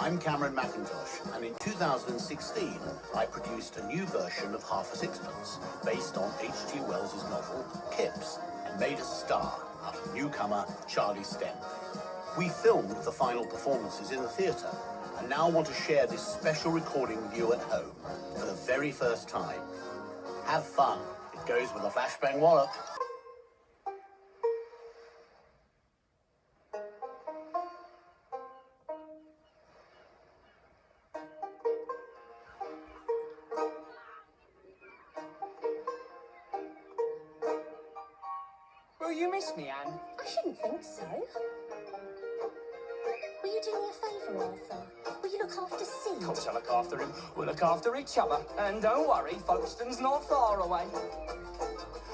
I'm Cameron Mackintosh, and in 2016, I produced a new version of Half a Sixpence, based on H.G. Wells's novel, Kipps, and made a star out of newcomer Charlie Stemp. We filmed the final performances in the theatre, and now want to share this special recording with you at home for the very first time. Have fun. It goes with a flashbang wallop. Will you miss me, Anne? I shouldn't think so. Will you do me a favour, Arthur? Will you look after Sid? Of course I'll look after him. We'll look after each other. And don't worry, Folkestone's not far away.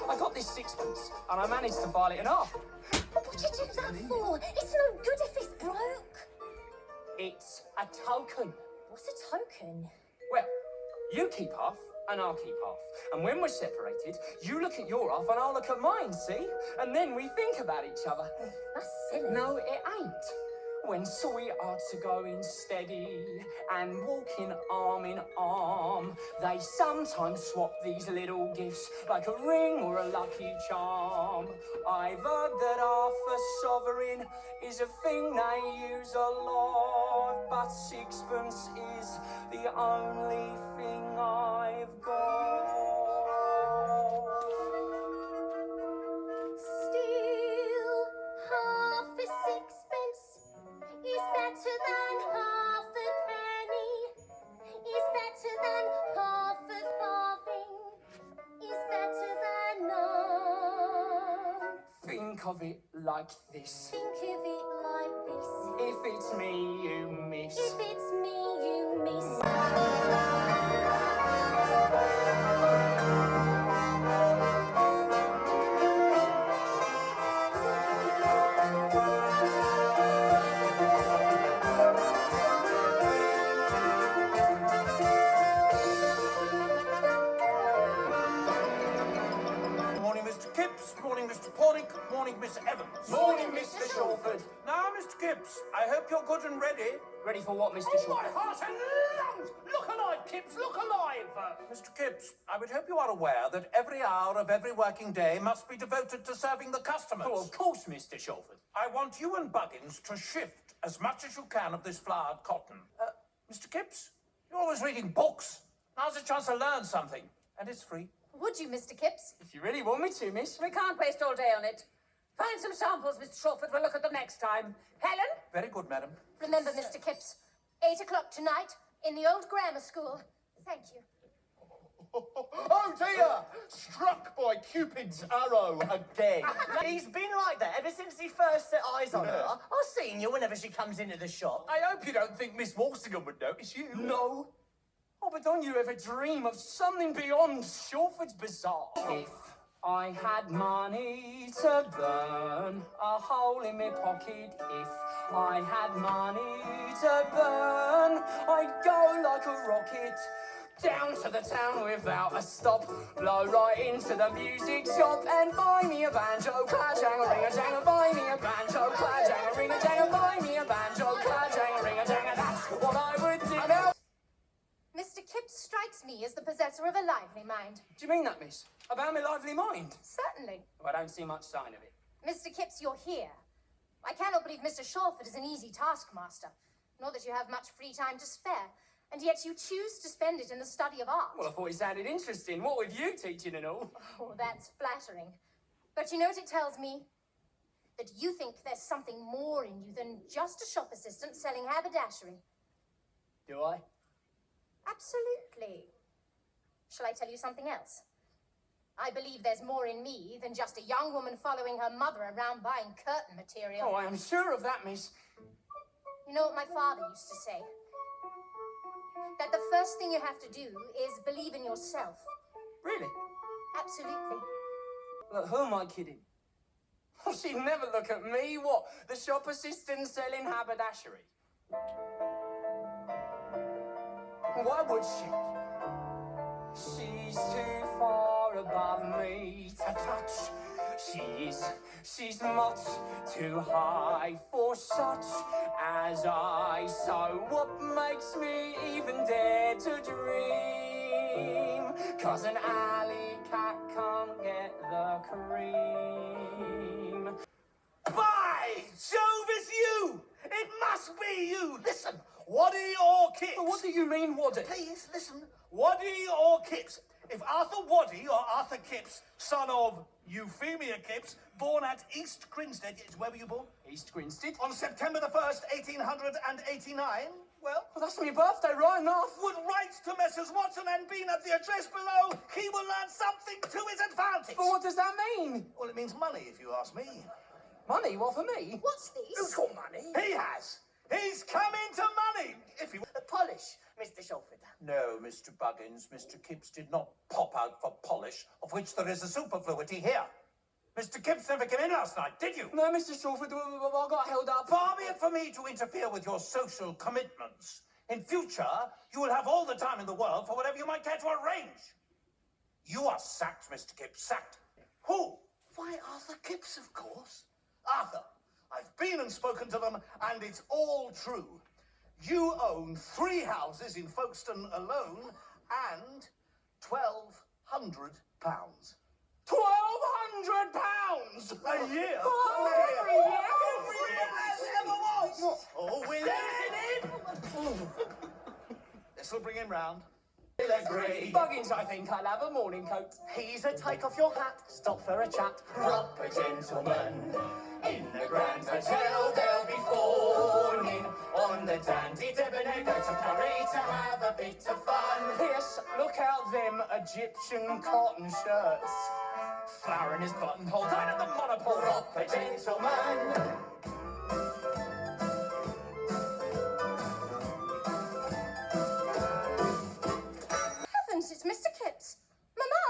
I got this sixpence, and I managed to file it in half. What'd you do that for? It's no good if it's broke. It's a token. What's a token? Well, you keep half, and I'll keep half. And when we're separated, you look at your half, and I'll look at mine, see? And then we think about each other. That's silly. No, it ain't. When sweethearts are going steady and walking arm in arm, they sometimes swap these little gifts like a ring or a lucky charm. I've heard that half a sovereign is a thing they use a lot, but sixpence is the only thing I've got. Still, half a sixpence is better than half a penny, is better than half a farthing, is better than none. Think of it like this. Think of it like this. If it's me you miss. If it's me you miss. Morning, Mr. Kipps. Morning, Mr. Pornick. Morning, Miss Evans. Morning, Mr. Shawford. Now, Mr. Kipps, I hope you're good and ready. Ready for what, Mr. Oh, Shawford? my heart and lungs! Look alive, Kipps, look alive! Mr. Kipps, I would hope you are aware that every hour of every working day must be devoted to serving the customers. Oh, of course, Mr. Shawford. I want you and Buggins to shift as much as you can of this flowered cotton. Mr. Kipps, you're always reading books. Now's a chance to learn something, and it's free. Would you, Mr. Kipps? If you really want me to, miss. We can't waste all day on it. Find some samples, Mr. Shawford. We'll look at them next time. Helen? Very good, madam. Remember, Mr. Kipps, 8 o'clock tonight in the old grammar school. Thank you. Oh dear! Struck by Cupid's arrow again. He's been like that ever since he first set eyes on her. I've seen you whenever she comes into the shop. I hope you don't think Miss Walsingham would notice you. No. Oh, but don't you ever dream of something beyond Shawford's Bazaar? If I had money to burn a hole in my pocket, if I had money to burn, I'd go like a rocket down to the town without a stop, blow right into the music shop and buy me a banjo, clad-jang-a-ring-a-jang, buy me a banjo, clad-jang-a-ring-a-jang, buy me a banjo, clad-jang-a-ring-a-jang, that's what I would do. Mr. Kipps strikes me as the possessor of a lively mind. Do you mean that, miss? About my lively mind? Certainly. Oh, I don't see much sign of it. Mr. Kipps, you're here. I cannot believe Mr. Shawford is an easy taskmaster, nor that you have much free time to spare, and yet you choose to spend it in the study of art. Well, I thought it sounded interesting. What with you teaching and all? Oh, that's flattering. But you know what it tells me? That you think there's something more in you than just a shop assistant selling haberdashery. Do I? Absolutely. Shall I tell you something else? I believe there's more in me than just a young woman following her mother around buying curtain material. Oh, I am sure of that, miss. You know what my father used to say? That the first thing you have to do is believe in yourself. Really? Absolutely. Look, who am I kidding? Oh, she'd never look at me. What? The shop assistant selling haberdashery? Why would she? She's too far above me to touch. She's much too high for such as I. So what makes me even dare to dream? 'Cause an alley cat can't get the cream. By Jove, it's you! It must be you! Listen, Waddy or Kipps? What do you mean, Waddy? Please, listen. Waddy or Kipps? If Arthur Waddy or Arthur Kipps, son of Euphemia Kipps, born at East Grinstead, where were you born? East Grinstead? On September the 1st, 1889, well, Well, that's my birthday, right enough. would write to Messrs. Watson and Bean at the address below. He will learn something to his advantage. But what does that mean? Well, it means money, if you ask me. Money? What, for me? What's this? Who's got money? He has. He's come into money. If you Polish, Mr. Shalford. No, Mr. Buggins, Mr. Kipps did not pop out for polish, of which there is a superfluity here. Mr. Kipps never came in last night, did you? No, Mr. Shawford, I got held up. Far be it for me to interfere with your social commitments. In future, you will have all the time in the world for whatever you might care to arrange. You are sacked, Mr. Kipps, sacked. Who? Why, Arthur Kipps, of course. Arthur, I've been and spoken to them, and it's all true. You own 3 houses in Folkestone alone, and £1,200. £1,200 A year? Every year? Every year as ever was! Oh, we're This'll bring him round. Buggins, I think I'll have a morning coat. He's a take off your hat, stop for a chat. Proper gentleman. In the Grand Hotel they'll be fawning on the dandy debonair, go to Paris to have a bit of fun. Yes, look out them Egyptian cotton shirts. Flower in his buttonhole, down at the monopole. Proper gentleman. Heavens, it's Mr. Kipps. Mama,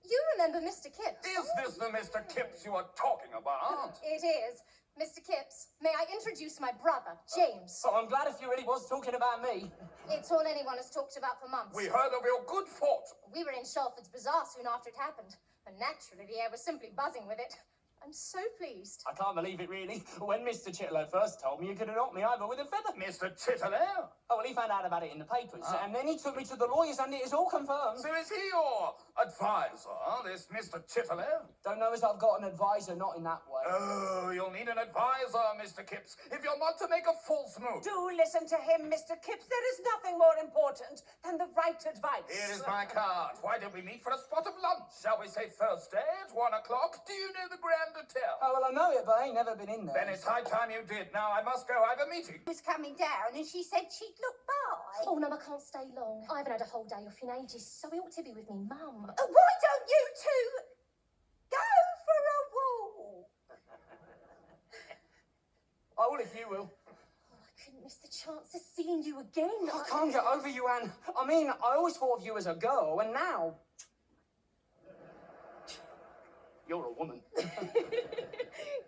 you remember Mr. Kipps? Is this the Mr. Kipps you are talking about? It is. Mr. Kipps, may I introduce my brother, James? So I'm glad if you really was talking about me. It's all anyone has talked about for months. We heard of your good fortune. We were in Shalford's Bazaar soon after it happened, and naturally the air was simply buzzing with it. I'm so pleased. I can't believe it, really. When Mr. Chitlow first told me, you could have knocked me over with a feather. Mr. Chitterley? Oh, well, he found out about it in the papers, and then he took me to the lawyers, and it is all confirmed. So is he your advisor, this Mr. Chitterley? Don't know as I've got an advisor, not in that way. Oh, you'll need an advisor, Mr. Kipps, if you're not to make a false move. Do listen to him, Mr. Kipps. There is nothing more important than the right advice. Here is my card. Why don't we meet for a spot of lunch? Shall we say Thursday at 1 o'clock? Do you know the Grand Hotel? Oh, well, I know it, but I ain't never been in there. Then it's high time you did. Now I must go. I have a meeting. Was coming down, and she said she'd look by. Oh, no, I can't stay long. I haven't had a whole day off in ages, so he ought to be with me, Mum. Why don't you two go for a walk? I will if you will. Oh, I couldn't miss the chance of seeing you again. I can't get over you, Anne. I mean, I always thought of you as a girl, and now... You're a woman.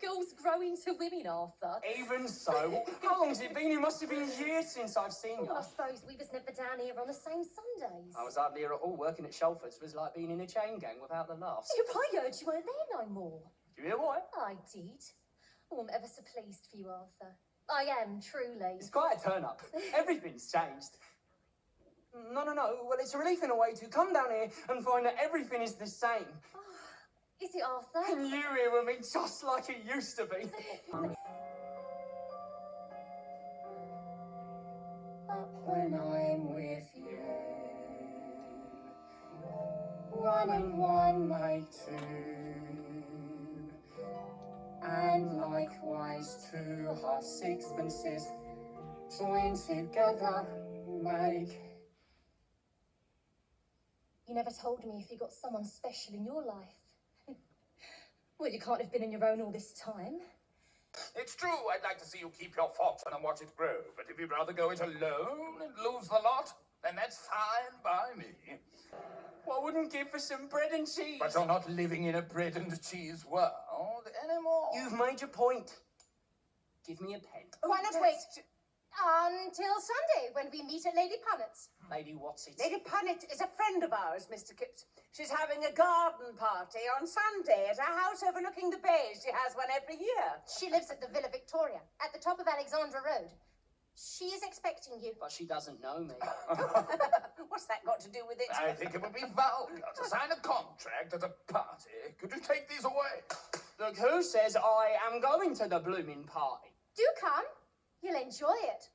Girls grow into women, Arthur. Even so. How long's it been? It must have been years since I've seen you. Well, I suppose we was never down here on the same Sundays. I was hardly here at all. Working at Shalford's was like being in a chain gang without the laughs. I heard you weren't there no more. Do you hear what? I did. Oh, I'm ever so pleased for you, Arthur. I am, truly. It's quite a turn-up. Everything's changed. No. Well, it's a relief in a way to come down here and find that everything is the same. Is it, Arthur? And you here with me just like it used to be. But when I'm with you, 1 and 1 make 2, and likewise 2 half sixpences joined together make. You never told me if you got someone special in your life. Well, you can't have been on your own all this time. It's true, I'd like to see you keep your fortune and watch it grow. But if you'd rather go it alone and lose the lot, then that's fine by me. Well, I wouldn't give for some bread and cheese. But you're not living in a bread and cheese world anymore. You've made your point. Give me a pen. Why not wait? Until Sunday, when we meet at Lady Punnet's. Lady what's it? Lady Punnet is a friend of ours, Mr. Kipps. She's having a garden party on Sunday at a house overlooking the bay. She has one every year. She lives at the Villa Victoria, at the top of Alexandra Road. She is expecting you. But she doesn't know me. What's that got to do with it? I think it would be vulgar to sign a contract at a party. Could you take these away? Look, who says I am going to the blooming party? Do come. You'll enjoy it.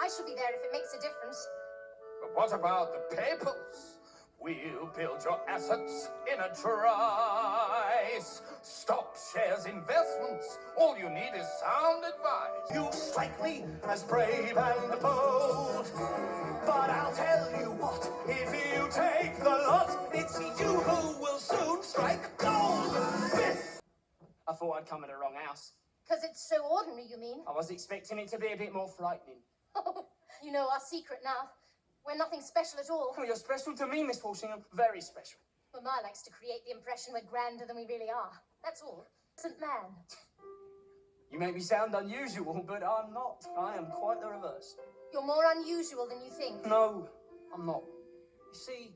I shall be there if it makes a difference. But what about the papers? We'll build your assets in a trice. Stock shares, investments. All you need is sound advice. You strike me as brave and bold, but I'll tell you what, if you take the lot, it's you who will soon strike gold. Biff! I thought I'd come at the wrong house. Because it's so ordinary, you mean? I was expecting it to be a bit more frightening. Oh, you know our secret now. We're nothing special at all. Oh, you're special to me, Miss Walsingham. Very special. Mamma likes to create the impression we're grander than we really are. That's all. St. Man. You make me sound unusual, but I'm not. I am quite the reverse. You're more unusual than you think. No, I'm not. You see,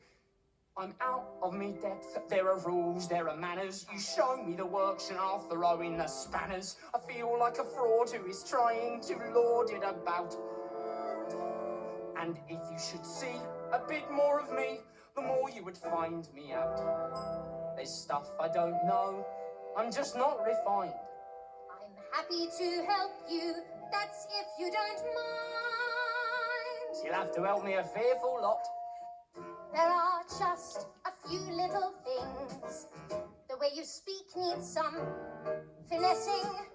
I'm out of me depth. There are rules, there are manners. You show me the works and I'll throw in the spanners. I feel like a fraud who is trying to lord it about. And if you should see a bit more of me, the more you would find me out. There's stuff I don't know. I'm just not refined. I'm happy to help you. That's if you don't mind. You'll have to help me a fearful lot. There are just a few little things. The way you speak needs some finessing.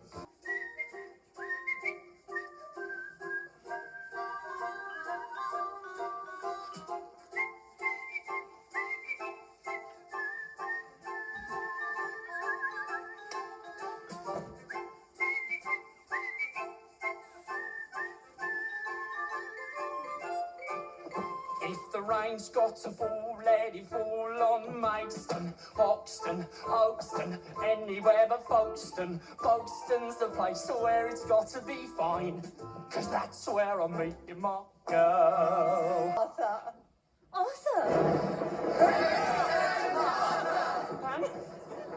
If the rain's got to fall, let it fall on Maidstone, Hoxton, Oakston, anywhere but Folkestone. Folkestone's the place where it's got to be fine, 'cause that's where I meet you, my girl. Arthur. Arthur! Anne?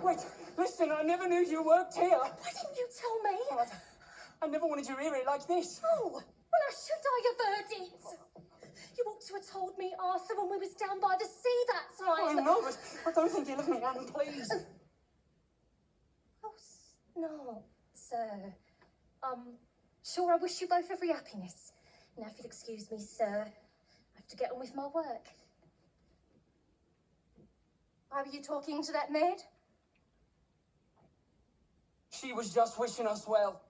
Wait, listen, I never knew you worked here. Why didn't you tell me? I never wanted you to hear it like this. Oh, well, I should I have heard it. You ought to have told me, Arthur, when we was down by the sea that I time. know, but I don't think you'll have me, Anne, please. Oh, no, sir. Sure, I wish you both every happiness. Now, if you'll excuse me, sir, I have to get on with my work. Why were you talking to that maid? She was just wishing us well.